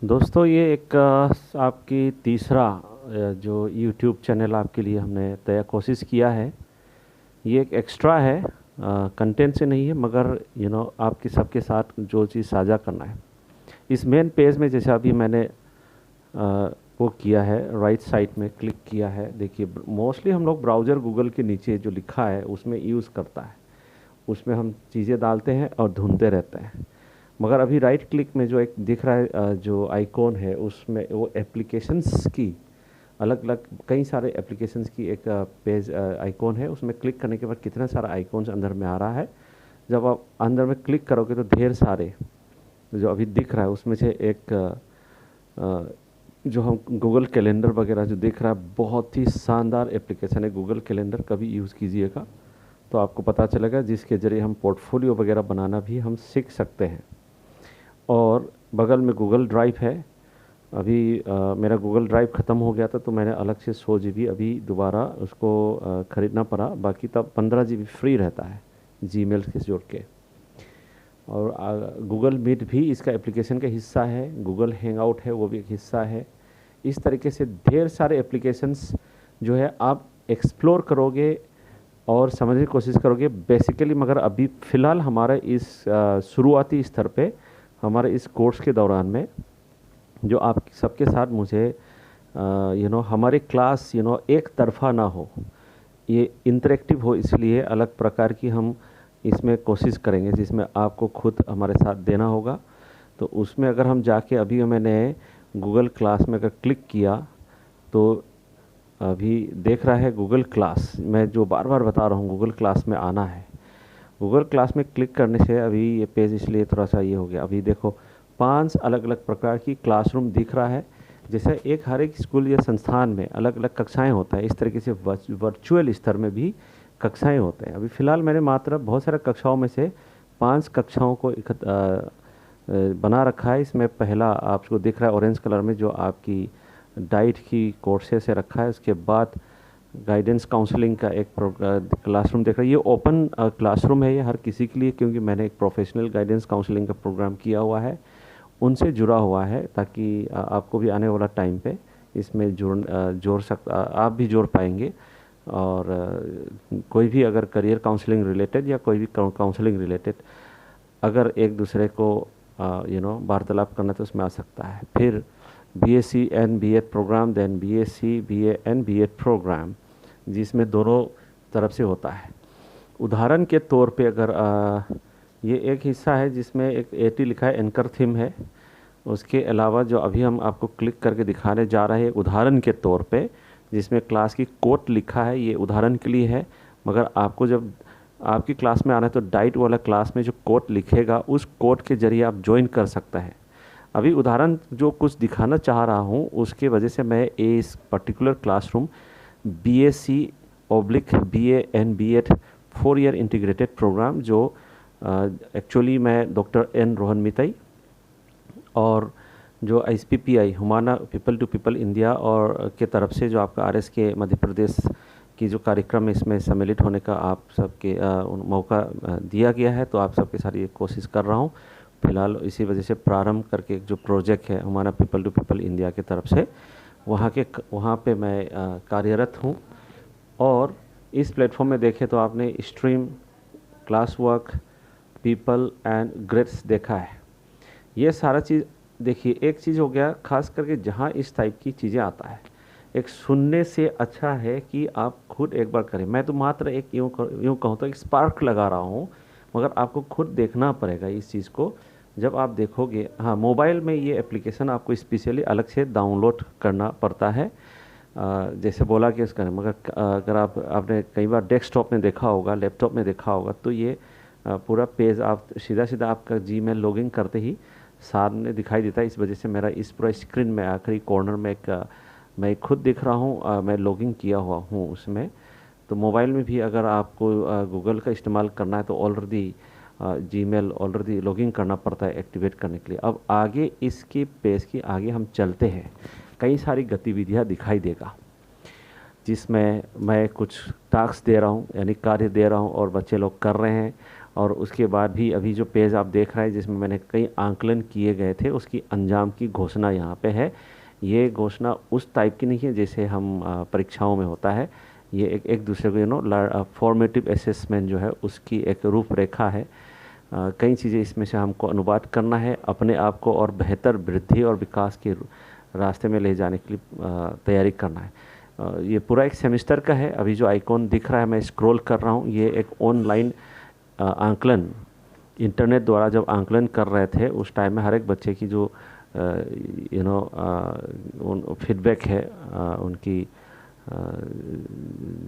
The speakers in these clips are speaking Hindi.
दोस्तों ये एक आपकी तीसरा जो यूट्यूब चैनल आपके लिए हमने तय कोशिश किया है। ये एक एक्स्ट्रा है, कंटेंट से नहीं है, मगर आपके सबके साथ जो चीज़ साझा करना है। इस मेन पेज में जैसे अभी मैंने वो किया है, राइट साइड में क्लिक किया है। देखिए, मोस्टली हम लोग ब्राउज़र गूगल के नीचे जो लिखा है उसमें यूज़ करता है, उसमें हम चीज़ें डालते हैं और ढूंढते रहते हैं। मगर अभी राइट क्लिक में जो एक दिख रहा है जो आइकॉन है, उसमें वो एप्लीकेशंस की अलग अलग कई सारे एप्लीकेशंस की एक पेज आइकॉन है। उसमें क्लिक करने के बाद कितना सारा आइकॉन्स अंदर में आ रहा है। जब आप अंदर में क्लिक करोगे तो ढेर सारे जो अभी दिख रहा है उसमें से एक जो हम गूगल कैलेंडर वगैरह जो दिख रहा है, बहुत ही शानदार एप्लीकेशन है गूगल कैलेंडर। कभी यूज़ कीजिएगा तो आपको पता चलेगा, जिसके ज़रिए हम पोर्टफोलियो वगैरह बनाना भी हम सीख सकते हैं। और बगल में गूगल ड्राइव है। अभी मेरा गूगल ड्राइव ख़त्म हो गया था तो मैंने अलग से 100 GB अभी दोबारा उसको ख़रीदना पड़ा। बाकी तब 15 GB फ्री रहता है जीमेल के जोड़ के। और गूगल मीट भी इसका एप्लीकेशन का हिस्सा है, गूगल हैंगआउट है वो भी एक हिस्सा है। इस तरीके से ढेर सारे एप्लीकेशंस जो है आप एक्सप्लोर करोगे और समझने की कोशिश करोगे बेसिकली। मगर अभी फ़िलहाल हमारे इस शुरुआती स्तर पे, हमारे इस कोर्स के दौरान में जो आप सबके साथ मुझे हमारे क्लास एक तरफा ना हो, ये इंटरेक्टिव हो, इसलिए अलग प्रकार की हम इसमें कोशिश करेंगे जिसमें आपको खुद हमारे साथ देना होगा। तो उसमें अगर हम जाके अभी मैंने गूगल क्लास में अगर क्लिक किया तो अभी देख रहा है गूगल क्लास। मैं जो बार बार बता रहा हूँ, गूगल क्लास में आना है। गूगल क्लास में क्लिक करने से अभी ये पेज इसलिए थोड़ा सा ये हो गया। अभी देखो 5 अलग अलग प्रकार की क्लासरूम दिख रहा है। जैसे एक हर एक स्कूल या संस्थान में अलग अलग कक्षाएं होता है, इस तरीके से वर्चुअल स्तर में भी कक्षाएं होते हैं। अभी फ़िलहाल मैंने मात्र बहुत सारे कक्षाओं में से 5 कक्षाओं को बना रखा है। इसमें पहला आपको दिख रहा है ऑरेंज कलर में, जो आपकी डाइट की कोर्सेस से रखा है। उसके बाद गाइडेंस काउंसलिंग का एक क्लासरूम देख रहा है। ये ओपन क्लासरूम है, ये हर किसी के लिए, क्योंकि मैंने एक प्रोफेशनल गाइडेंस काउंसलिंग का प्रोग्राम किया हुआ है, उनसे जुड़ा हुआ है, ताकि आपको भी आने वाला टाइम पे इसमें जोड़ सकता, आप भी जोड़ पाएंगे। और कोई भी अगर करियर काउंसलिंग रिलेटेड या कोई भी काउंसलिंग रिलेटेड अगर एक दूसरे को वार्तालाप करना तो उसमें आ सकता है। फिर BSc and B.Ed programme, then BSc BA and B.Ed programme, जिसमें दोनों तरफ से होता है। उदाहरण के तौर पे अगर ये एक हिस्सा है जिसमें एक AT लिखा है, एंकर थीम है। उसके अलावा जो अभी हम आपको क्लिक करके दिखाने जा रहे हैं उदाहरण के तौर पे, जिसमें क्लास की कोट लिखा है, ये उदाहरण के लिए है। मगर आपको जब आपकी क्लास में आना है तो डाइट वाला क्लास में जो कोट लिखेगा उस कोट के ज़रिए आप ज्वाइन कर सकते हैं। अभी उदाहरण जो कुछ दिखाना चाह रहा हूँ उसके वजह से मैं इस particular classroom BSc oblique BA and B.Ed 4 year integrated programme, जो एक्चुअली मैं डॉक्टर N रोहन मितई और जो SPPI हुमाना पीपल टू पीपल इंडिया और के तरफ से जो आपका RSK मध्य प्रदेश की जो कार्यक्रम है इसमें सम्मिलित होने का आप सबके मौका दिया गया है, तो आप सबके साथ ये कोशिश कर रहा हूँ। फिलहाल इसी वजह से प्रारंभ करके एक जो प्रोजेक्ट है हमारा पीपल टू पीपल इंडिया की तरफ से, वहाँ पे मैं कार्यरत हूँ। और इस प्लेटफॉर्म में देखें तो आपने stream, class work, people and grades देखा है। ये सारा चीज़ देखिए, एक चीज़ हो गया खास करके जहाँ इस टाइप की चीज़ें आता है, एक सुनने से अच्छा है कि आप खुद एक बार करें। मैं तो मात्र एक यूँ कहूँ तो एक स्पार्क लगा रहा हूँ, मगर आपको खुद देखना पड़ेगा इस चीज़ को। जब आप देखोगे, हाँ, मोबाइल में ये एप्लीकेशन आपको स्पेशली अलग से डाउनलोड करना पड़ता है, जैसे बोला कि इसका, मगर अगर आपने कई बार डेस्कटॉप में देखा होगा, लैपटॉप में देखा होगा, तो ये पूरा पेज आप सीधा सीधा आपका जीमेल लॉगिन करते ही सामने दिखाई देता है। इस वजह से मेरा इस पूरा स्क्रीन में आखिरी कॉर्नर में मैं खुद दिख रहा हूँ, मैं लॉगिन किया हुआ हूँ उसमें। तो मोबाइल में भी अगर आपको गूगल का इस्तेमाल करना है तो ऑलरेडी जीमेल ऑलरेडी लॉगिन करना पड़ता है एक्टिवेट करने के लिए। अब आगे इसकी पेज की आगे हम चलते हैं, कई सारी गतिविधियाँ दिखाई देगा जिसमें मैं कुछ टास्क दे रहा हूँ, यानी कार्य दे रहा हूँ और बच्चे लोग कर रहे हैं। और उसके बाद भी अभी जो पेज आप देख रहे हैं जिसमें मैंने कई आंकलन किए गए थे उसकी अंजाम की घोषणा यहाँ पे है। ये घोषणा उस टाइप की नहीं है जैसे हम परीक्षाओं में होता है। ये एक दूसरे को फॉर्मेटिव असेसमेंट जो है उसकी एक रूपरेखा है। कई चीज़ें इसमें से हमको अनुवाद करना है, अपने आप को और बेहतर वृद्धि और विकास के रास्ते में ले जाने के लिए तैयारी करना है। ये पूरा एक सेमेस्टर का है। अभी जो आइकॉन दिख रहा है मैं स्क्रॉल कर रहा हूँ, ये एक ऑनलाइन आंकलन, इंटरनेट द्वारा जब आंकलन कर रहे थे उस टाइम में हर एक बच्चे की जो फीडबैक है, उनकी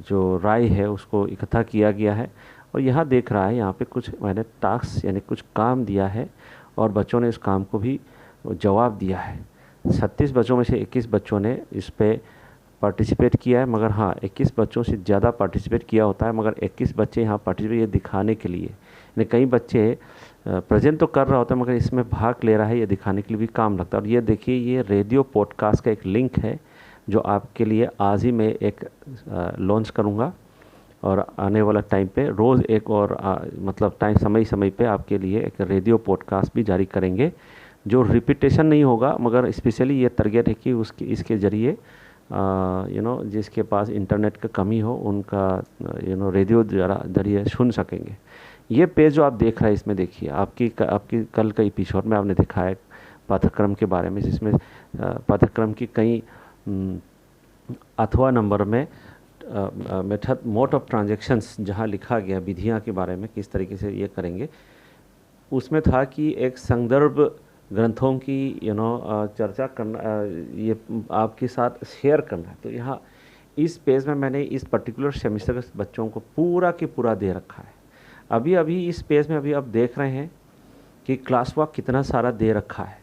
जो राय है उसको इकट्ठा किया गया है। और यहाँ देख रहा है, यहाँ पे कुछ मैंने टास्क यानी कुछ काम दिया है और बच्चों ने इस काम को भी जवाब दिया है। 36 बच्चों में से 21 बच्चों ने इस पे पार्टिसिपेट किया है, मगर हाँ 21 बच्चों से ज़्यादा पार्टिसिपेट किया होता है, मगर 21 बच्चे यहाँ पार्टिसिपेट ये दिखाने के लिए, यानी कई बच्चे प्रेजेंट तो कर रहा होता है मगर इसमें भाग ले रहा है, ये दिखाने के लिए भी काम लगता है। और ये देखिए, ये रेडियो पॉडकास्ट का एक लिंक है जो आपके लिए आज ही मैं एक लॉन्च करूँगा और आने वाला टाइम पे रोज़ एक और मतलब समय समय पे आपके लिए एक रेडियो पॉडकास्ट भी जारी करेंगे जो रिपीटेशन नहीं होगा, मगर स्पेशली ये टारगेट है कि इसके ज़रिए जिसके पास इंटरनेट का कमी हो उनका रेडियो जरिए सुन सकेंगे। ये पेज जो आप देख रहे हैं इसमें देखिए, आपकी कल का एपिसोड में आपने देखा है पाठ्यक्रम के बारे में, जिसमें पाठ्यक्रम की कई अथवा नंबर में मेथड मोड ऑफ ट्रांजैक्शंस जहाँ लिखा गया विधियाँ के बारे में किस तरीके से ये करेंगे, उसमें था कि एक संदर्भ ग्रंथों की चर्चा करना, ये आपके साथ शेयर करना है। तो यहाँ इस पेज में मैंने इस पर्टिकुलर सेमेस्टर के बच्चों को पूरा के पूरा दे रखा है। अभी इस पेज में अभी आप देख रहे हैं कि क्लास वर्क कितना सारा दे रखा है।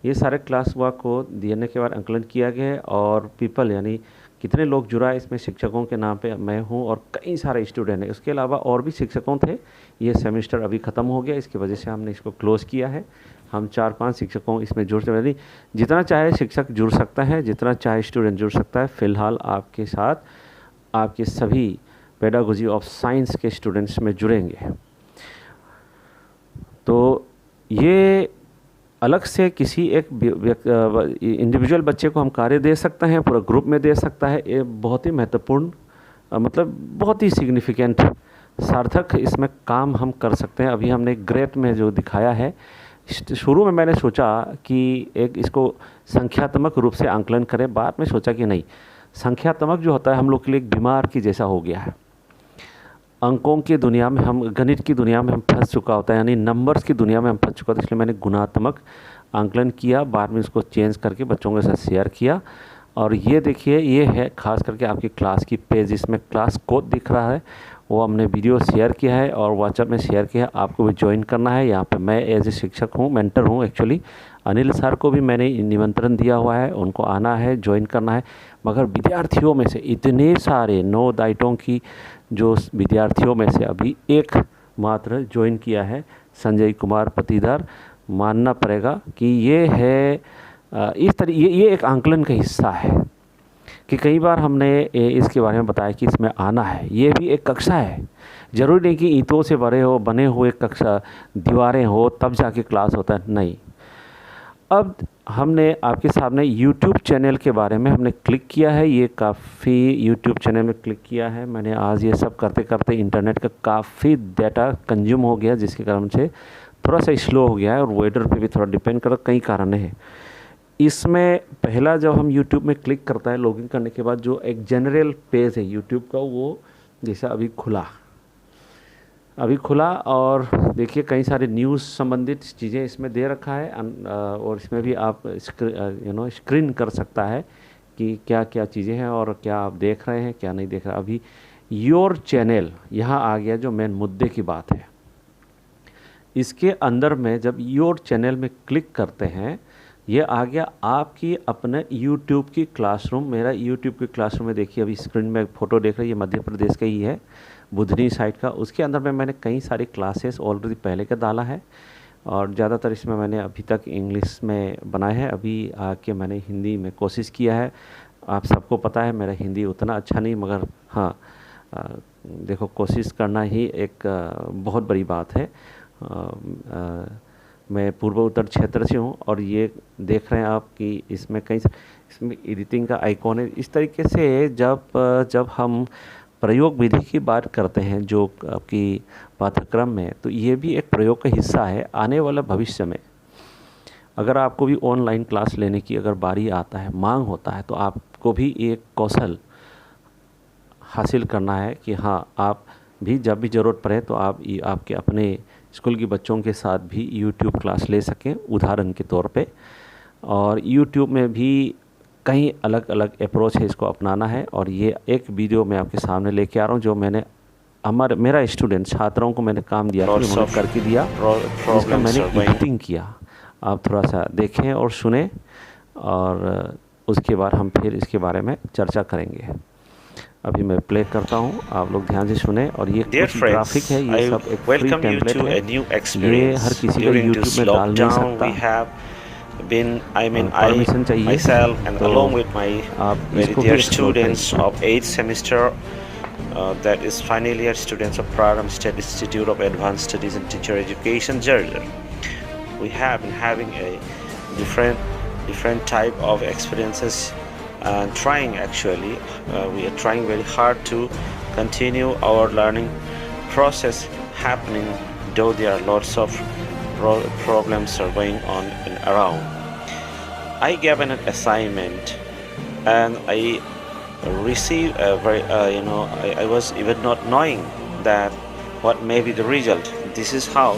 ये सारे क्लास वर्क को देने के बाद आंकलन किया गया है और पीपल यानी कितने लोग जुड़ा है इसमें, शिक्षकों के नाम पे मैं हूँ और कई सारे स्टूडेंट हैं। उसके अलावा और भी शिक्षकों थे। ये सेमेस्टर अभी ख़त्म हो गया, इसकी वजह से हमने इसको क्लोज़ किया है। हम 4-5 शिक्षकों इसमें जुड़ सकते हैं, जितना चाहे शिक्षक जुड़ सकता है, जितना चाहे स्टूडेंट जुड़ सकता है। फ़िलहाल आपके साथ आपके सभी पेडागोजी ऑफ साइंस के स्टूडेंट्स में जुड़ेंगे। तो ये अलग से किसी एक इंडिविजुअल बच्चे को हम कार्य दे सकते हैं, पूरा ग्रुप में दे सकता है। ये बहुत ही महत्वपूर्ण मतलब बहुत ही सिग्निफिकेंट सार्थक इसमें काम हम कर सकते हैं। अभी हमने ग्रेड में जो दिखाया है, शुरू में मैंने सोचा कि एक इसको संख्यात्मक रूप से आंकलन करें, बाद में सोचा कि नहीं, संख्यात्मक जो होता है हम लोग के लिए एक बीमार की जैसा हो गया है। अंकों की दुनिया में हम, गणित की दुनिया में हम फंस चुका होता है, यानी नंबर्स की दुनिया में हम फंस चुका था। इसलिए मैंने गुणात्मक आंकलन किया, बाद में इसको चेंज करके बच्चों के साथ शेयर किया। और ये देखिए, ये है खास करके आपकी क्लास की पेज, इसमें क्लास कोड दिख रहा है, वो हमने वीडियो शेयर किया है और व्हाट्सएप में शेयर किया है। आपको भी ज्वाइन करना है। यहाँ पे मैं एज ए शिक्षक हूँ, मेंटर हूँ एक्चुअली। अनिल सर को भी मैंने निमंत्रण दिया हुआ है, उनको आना है, ज्वाइन करना है। मगर विद्यार्थियों में से इतने सारे 9 दायित्वों की जो विद्यार्थियों में से अभी एक मात्र ज्वाइन किया है, संजय कुमार पतीदार। मानना पड़ेगा कि ये है ये एक आंकलन का हिस्सा है कि कई बार हमने इसके बारे में बताया कि इसमें आना है। ये भी एक कक्षा है, ज़रूरी नहीं कि ईंटों से बने हुए कक्षा दीवारें हो तब जाके क्लास होता है, नहीं। अब हमने आपके सामने YouTube चैनल के बारे में हमने क्लिक किया है। ये काफ़ी YouTube चैनल में क्लिक किया है मैंने। आज ये सब करते करते इंटरनेट का काफ़ी डाटा कंज्यूम हो गया, जिसके कारण से थोड़ा सा स्लो हो गया है और वेदर पे भी थोड़ा डिपेंड कर कई कारण हैं। इसमें पहला जब हम YouTube में क्लिक करता है, लॉगिन करने के बाद जो एक जनरल पेज है YouTube का, वो जैसा अभी खुला और देखिए कई सारे न्यूज़ संबंधित चीज़ें इसमें दे रखा है। और इसमें भी आप स्क्रीन कर सकता है कि क्या क्या चीज़ें हैं और क्या आप देख रहे हैं, क्या नहीं देख रहे। अभी योर चैनल यहाँ आ गया, जो मेन मुद्दे की बात है। इसके अंदर में जब योर चैनल में क्लिक करते हैं, ये आ गया आपकी अपने YouTube की क्लासरूम। मेरा YouTube की क्लासरूम में देखिए, अभी स्क्रीन में फ़ोटो देख रही है, मध्य प्रदेश का ही है, बुधनी साइड का। उसके अंदर में मैंने कई सारी क्लासेस ऑलरेडी पहले का डाला है और ज़्यादातर इसमें मैंने अभी तक इंग्लिश में बनाए हैं। अभी आके मैंने हिंदी में कोशिश किया है। आप सबको पता है मेरा हिंदी उतना अच्छा नहीं, मगर हाँ देखो कोशिश करना ही एक बहुत बड़ी बात है। मैं पूर्व उत्तर क्षेत्र से हूँ और ये देख रहे हैं आप कि इसमें एडिटिंग का आइकॉन है। इस तरीके से जब हम प्रयोग विधि की बात करते हैं जो आपकी पाठ्यक्रम में, तो ये भी एक प्रयोग का हिस्सा है। आने वाला भविष्य में अगर आपको भी ऑनलाइन क्लास लेने की अगर बारी आता है, मांग होता है, तो आपको भी एक कौशल हासिल करना है कि हाँ, आप भी जब भी ज़रूरत पड़े तो आप आपके अपने स्कूल के बच्चों के साथ भी यूट्यूब क्लास ले सकें, उदाहरण के तौर पे। और यूट्यूब में भी कई अलग अलग अप्रोच है, इसको अपनाना है। और ये एक वीडियो मैं आपके सामने लेके आ रहा हूँ जो मेरा स्टूडेंट छात्रों को मैंने काम दिया, उन्होंने करके दिया, जिसका मैंने एडिटिंग किया। आप थोड़ा सा देखें और सुने, और उसके बाद हम फिर इसके बारे में चर्चा करेंगे। अभी मैं प्ले करता हूँ, आप लोग ध्यान से सुने। और ये कुछ ग्राफिक है, ये सब एक फ्री टेम्पलेट है, ये हर किसी का यूट्यूब में डाल नहीं सकता, परमिशन चाहिए। तो आप इसको भी students of 8th semester, that is final year students of Praram State Institute of Advanced Studies and Teacher Education, Georgia. We have been having a different type of experiences and trying actually. We are trying very hard to continue our learning process happening, though there are lots of problems are going on and around. I gave an assignment and I received a very I was even not knowing that what may be the result. This is how,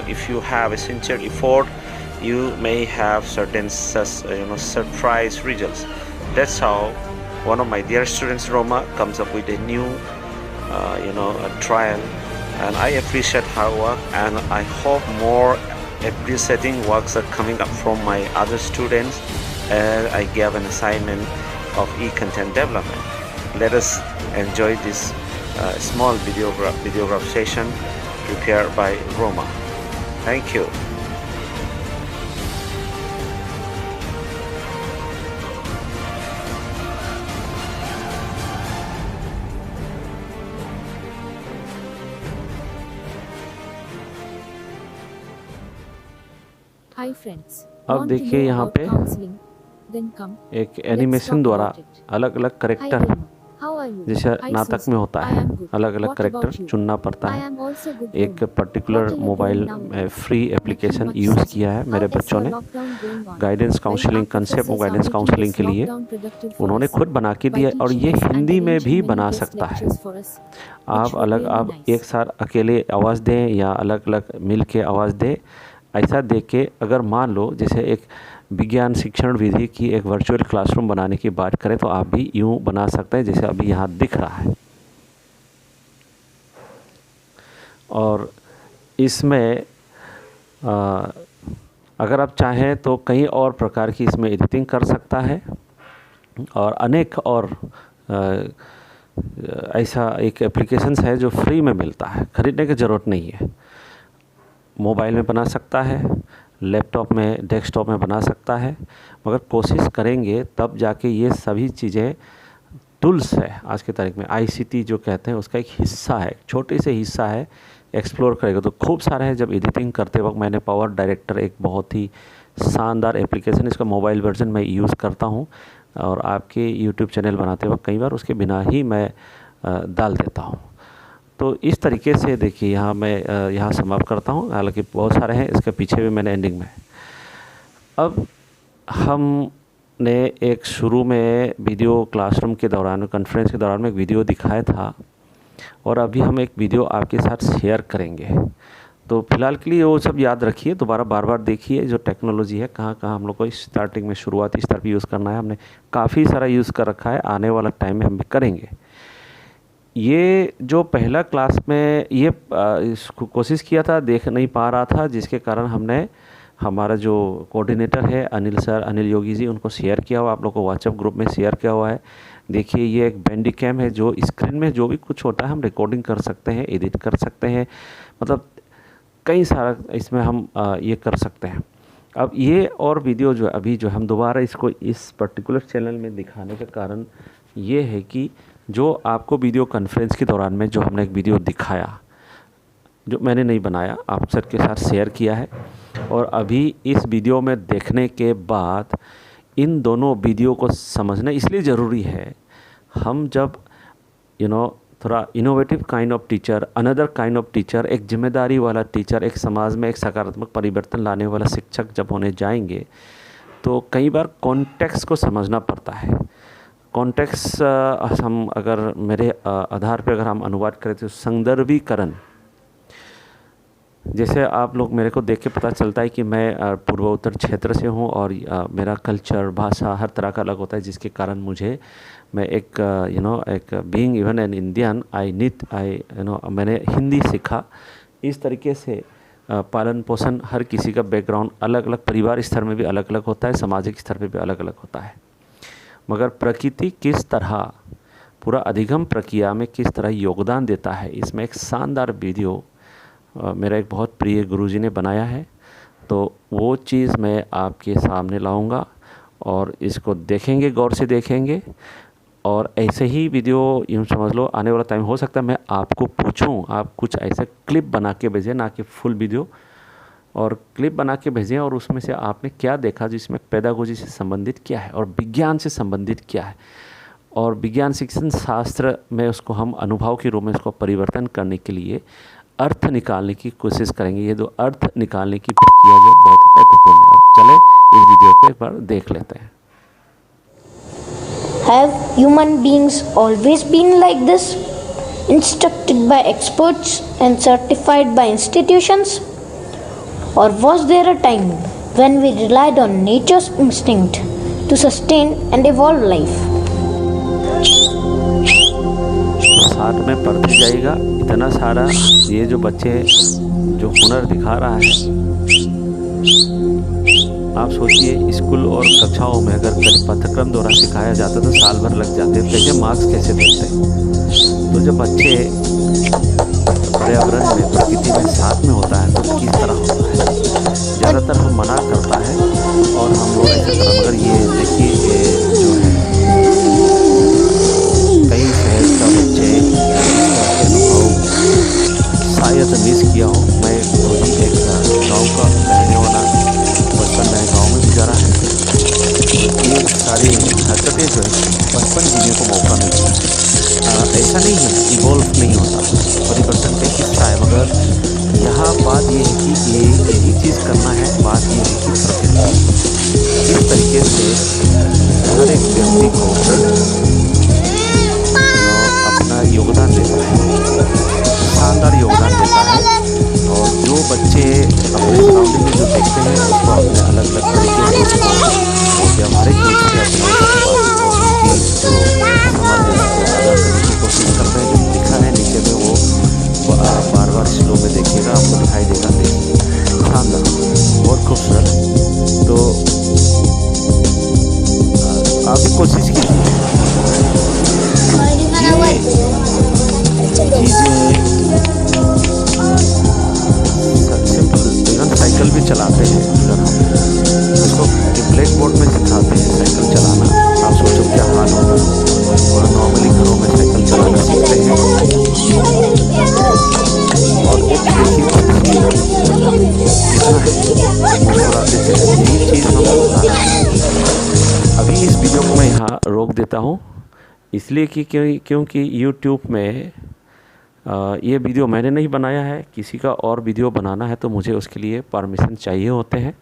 if you have a sincere effort, you may have certain surprise results. That's how one of my dear students, Roma, comes up with a new a trial, and I appreciate her work, and I hope more appreciating works are coming up from my other students as I gave an assignment of e-content development. Let us enjoy this small videograph session prepared by Roma. Thank you. Hi friends. अब देखिए यहाँ पे एक एनिमेशन द्वारा अलग अलग करेक्टर, जैसे नाटक में होता है, अलग अलग करेक्टर चुनना पड़ता है। एक पर्टिकुलर मोबाइल में फ्री एप्लीकेशन यूज़ किया है मेरे बच्चों ने, guidance counselling, concept of guidance counselling के लिए उन्होंने खुद बना के दिया। और ये हिंदी में भी बना सकता है। आप एक साथ अकेले आवाज़ दें या अलग अलग मिल के आवाज़ दें, ऐसा देख के अगर मान लो जैसे एक विज्ञान शिक्षण विधि की एक वर्चुअल क्लासरूम बनाने की बात करें, तो आप भी यूँ बना सकते हैं जैसे अभी यहाँ दिख रहा है। और इसमें अगर आप चाहें तो कई और प्रकार की इसमें एडिटिंग कर सकता है, और अनेक और ऐसा एक एप्लीकेशंस है जो फ्री में मिलता है, ख़रीदने की ज़रूरत नहीं है। मोबाइल में बना सकता है, लैपटॉप में, डेस्कटॉप में बना सकता है, मगर कोशिश करेंगे तब जाके ये सभी चीज़ें टूल्स है आज की तारीख में, आईसीटी जो कहते हैं उसका एक हिस्सा है, छोटे से हिस्सा है। एक्सप्लोर करेगा तो खूब सारे हैं। जब एडिटिंग करते वक्त मैंने पावर डायरेक्टर एक बहुत ही शानदार एप्लीकेशन, इसका मोबाइल वर्जन मैं यूज़ करता हूँ, और आपके यूट्यूब चैनल बनाते वक्त कई बार उसके बिना ही मैं डाल देता हूँ। तो इस तरीके से देखिए यहाँ मैं यहाँ समाप्त करता हूँ, हालांकि बहुत सारे हैं, इसके पीछे भी मैंने एंडिंग में। अब हमने एक शुरू में वीडियो क्लासरूम के दौरान, कॉन्फ्रेंस के दौरान में एक वीडियो दिखाया था, और अभी हम एक वीडियो आपके साथ शेयर करेंगे। तो फिलहाल के लिए वो सब याद रखिए, दोबारा बार बार देखिए जो टेक्नोलॉजी है कहाँ कहाँ हम लोग को स्टार्टिंग में शुरुआती स्तर पर यूज़ करना है। हमने काफ़ी सारा यूज़ कर रखा है, आने वाला टाइम में हम भी करेंगे। ये जो पहला क्लास में ये कोशिश किया था, देख नहीं पा रहा था, जिसके कारण हमने हमारा जो कोऑर्डिनेटर है अनिल सर, अनिल योगी जी, उनको शेयर किया हुआ, आप लोग को व्हाट्सएप ग्रुप में शेयर किया हुआ है। देखिए ये एक बैंडी कैम है, जो स्क्रीन में जो भी कुछ होता है हम रिकॉर्डिंग कर सकते हैं, एडिट कर सकते हैं, मतलब कई सारा इसमें हम ये कर सकते हैं। अब ये और वीडियो जो अभी जो हम दोबारा इसको इस पर्टिकुलर चैनल में दिखाने का कारण ये है कि जो आपको वीडियो कॉन्फ्रेंस के दौरान में जो हमने एक वीडियो दिखाया, जो मैंने नहीं बनाया, आप सबके साथ शेयर किया है, और अभी इस वीडियो में देखने के बाद इन दोनों वीडियो को समझना इसलिए ज़रूरी है। हम जब थोड़ा innovative kind of teacher, another kind of teacher, एक जिम्मेदारी वाला टीचर, एक समाज में एक सकारात्मक परिवर्तन लाने वाला शिक्षक जब होने जाएंगे, तो कई बार कॉन्टेक्स्ट को समझना पड़ता है। कॉन्टेक्स्ट हम अगर मेरे आधार पर अगर हम अनुवाद करें तो संदर्भीकरण, जैसे आप लोग मेरे को देख के पता चलता है कि मैं पूर्वोत्तर क्षेत्र से हूँ और मेरा कल्चर, भाषा हर तरह का अलग होता है, जिसके कारण मैं एक एक बीइंग इवन एन इंडियन मैंने हिंदी सीखा। इस तरीके से पालन पोषण हर किसी का बैकग्राउंड अलग अलग, परिवार स्तर में भी अलग अलग होता है, सामाजिक स्तर पे भी अलग अलग होता है। मगर प्रकृति किस तरह पूरा अधिगम प्रक्रिया में किस तरह योगदान देता है, इसमें एक शानदार वीडियो मेरा एक बहुत प्रिय गुरुजी ने बनाया है। तो वो चीज़ मैं आपके सामने लाऊंगा और इसको देखेंगे, गौर से देखेंगे। और ऐसे ही वीडियो यूँ समझ लो, आने वाला टाइम हो सकता है मैं आपको पूछूं, आप कुछ ऐसे क्लिप बना के भेजें, ना कि फुल वीडियो, और क्लिप बना के भेजें और उसमें से आपने क्या देखा, जिसमें पेडागोजी से संबंधित क्या है और विज्ञान से संबंधित क्या है, और विज्ञान शिक्षण शास्त्र में उसको हम अनुभव के रूप में इसको परिवर्तन करने के लिए अर्थ निकालने की कोशिश करेंगे। ये दो अर्थ निकालने की प्रक्रिया जो बहुत महत्वपूर्ण है। अब चले इस वीडियो को एक बार देख लेते हैं। Have human beings always been like this, instructed by experts and certified by institutions? Or was there a time when we relied on nature's instinct to sustain and evolve life? साथ में पढ़ते जाएगा इतना सारा, ये जो बच्चे जो हुनर दिखा रहा है, आप सोचिए स्कूल और कक्षाओं में अगर कभी पाठ्यक्रम द्वारा सिखाया जाता तो साल भर लग जाते, कैसे मार्क्स कैसे देते। तो जब बच्चे पर्यावरण में, प्रकृति में साथ में होता है तो किस तरह होता है। ज़्यादातर हम मना करता है और हम लोग ऐसे तरह, मगर ये देखिए जो है कई शहर का बच्चे अनुभव शायद मिस किया हो। मैं खुद ही एक गाँव का रहने वाला, बचपन में गाँव में गुजारा है, तो ये सारी हरकतें जो है बचपन जीने को मौका मिलता है। ऐसा नहीं है इवॉल्व नहीं होता, परिवर्तन का हिस्सा है, मगर यहाँ बात ये है कि यही चीज़ करना है। बात ये है कि प्रकृति किस तरीके से हर एक व्यक्ति को अपना योगदान देता है, शानदार योगदान देता है। और जो बच्चे अपने सराउंडिंग में जो देखते हैं उसको अपने अलग अलग तरीके से वो व्यावहारिक रूप से अपने उनकी जो समाज है उसको अदा करने की कोशिश करते हैं। जो लिखा है नीचे में वो बार बार स्लो में देखिएगा, आपको दिखाई देगा। देखिए शानदार, बहुत खूबसूरत। तो आप भी कोशिश कीजिए। सिंपल इवन साइकिल भी चलाते हैं, अगर हम उसको ब्लैक बोर्ड में सिखाते हैं साइकिल चलाना, आप सोचो क्या हाल होगा। और नॉर्मली घरों में साइकिल चलाना सीखते हैं और एक देखिए मुस्कुराते चले। यही चीज़ हम अभी इस वीडियो को मैं यहाँ रोक देता हूँ, इसलिए कि क्योंकि YouTube में ये वीडियो मैंने नहीं बनाया है, किसी का और वीडियो बनाना है तो मुझे उसके लिए परमिशन चाहिए होते हैं।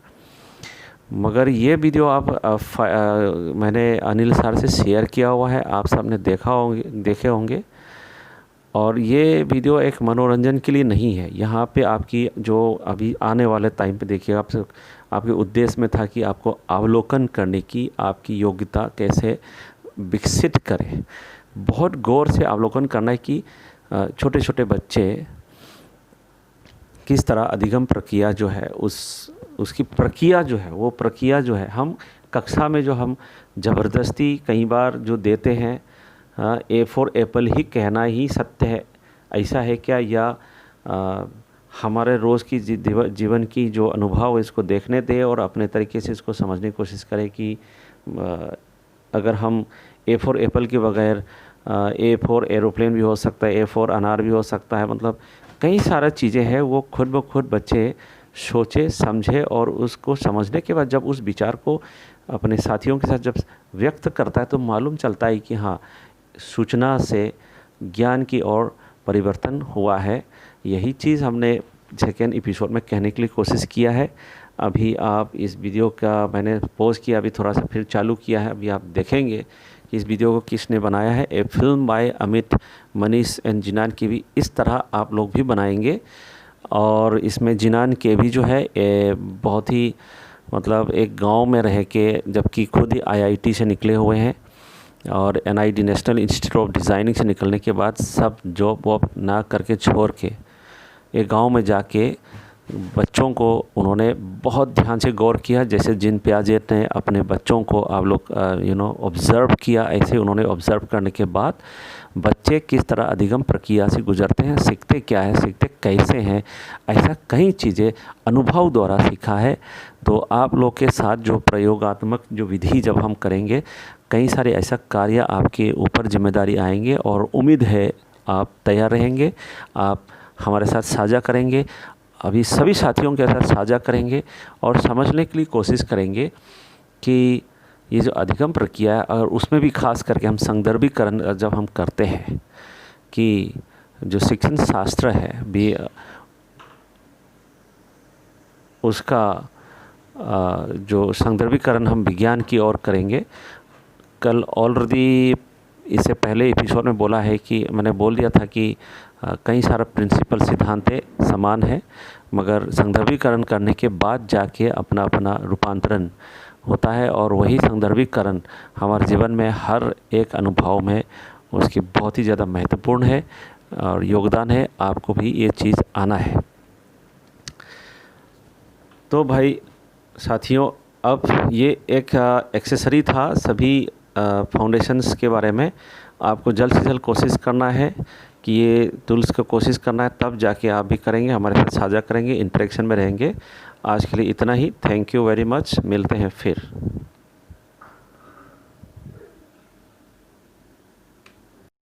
मगर ये वीडियो मैंने अनिल सर से शेयर किया हुआ है, आप सबने देखे होंगे। और ये वीडियो एक मनोरंजन के लिए नहीं है, यहाँ पे आपकी जो अभी आने वाले टाइम पे देखिए, आपके उद्देश्य में था कि आपको अवलोकन करने की, आपकी योग्यता कैसे विकसित करें। बहुत गौर से अवलोकन करना है कि छोटे छोटे बच्चे किस तरह अधिगम प्रक्रिया जो है उसकी प्रक्रिया जो है, वो प्रक्रिया जो है हम कक्षा में जो हम ज़बरदस्ती कई बार जो देते हैं, ए फॉर एप्पल ही कहना ही सत्य है, ऐसा है क्या, या हमारे रोज़ की जीवन की जो अनुभव है इसको देखने दें और अपने तरीके से इसको समझने की कोशिश करें कि अगर हम ए फॉर एप्पल के बगैर A4 एरोप्लेन भी हो सकता है, A4 अनार भी हो सकता है। मतलब कई सारा चीज़ें हैं, वो खुद ब खुद बच्चे सोचे समझे और उसको समझने के बाद जब उस विचार को अपने साथियों के साथ जब व्यक्त करता है तो मालूम चलता है कि हाँ, सूचना से ज्ञान की ओर परिवर्तन हुआ है। यही चीज़ हमने सेकेंड एपिसोड में कहने के लिए कोशिश किया है। अभी आप इस वीडियो का मैंने पॉज किया, अभी थोड़ा सा फिर चालू किया है। अभी आप देखेंगे कि इस वीडियो को किसने बनाया है। A film by Amit, Manish and Jinan की भी इस तरह आप लोग भी बनाएंगे। और इसमें जिनान के भी जो है बहुत ही मतलब एक गांव में रह के, जबकि खुद ही IIT से निकले हुए हैं और NID national institute of designing से निकलने के बाद सब जॉब वॉब ना करके छोड़ के एक गांव में जाके बच्चों को उन्होंने बहुत ध्यान से गौर किया। जैसे जिन पियाजेट ने अपने बच्चों को आप लोग ऑब्ज़र्व किया, ऐसे उन्होंने ऑब्ज़र्व करने के बाद बच्चे किस तरह अधिगम प्रक्रिया से गुजरते हैं, सीखते क्या है, सीखते कैसे हैं, ऐसा कई चीज़ें अनुभव द्वारा सीखा है। तो आप लोग के साथ जो प्रयोगात्मक जो विधि जब हम करेंगे, कई सारे ऐसा कार्य आपके ऊपर जिम्मेदारी आएंगे और उम्मीद है आप तैयार रहेंगे, आप हमारे साथ साझा करेंगे, अभी सभी साथियों के साथ साझा करेंगे और समझने के लिए कोशिश करेंगे कि ये जो अधिगम प्रक्रिया है, और उसमें भी खास करके हम संदर्भीकरण जब हम करते हैं कि जो शिक्षण शास्त्र है भी उसका जो संदर्भीकरण हम विज्ञान की ओर करेंगे। कल ऑलरेडी इससे पहले एपिसोड में बोला है कि मैंने बोल दिया था कि कई सारा प्रिंसिपल सिद्धांतें समान है, मगर संदर्भीकरण करने के बाद जाके अपना अपना रूपांतरण होता है और वही संदर्भीकरण हमारे जीवन में हर एक अनुभव में उसकी बहुत ही ज़्यादा महत्वपूर्ण है और योगदान है। आपको भी ये चीज़ आना है। तो भाई साथियों, अब ये एक एक्सेसरी था सभी फाउंडेशंस के बारे में। आपको जल्द से जल्द कोशिश करना है कि ये टूल्स को कोशिश करना है, तब जाके आप भी करेंगे, हमारे साथ साझा करेंगे, इंटरेक्शन में रहेंगे। आज के लिए इतना ही। Thank you very much. मिलते हैं फिर।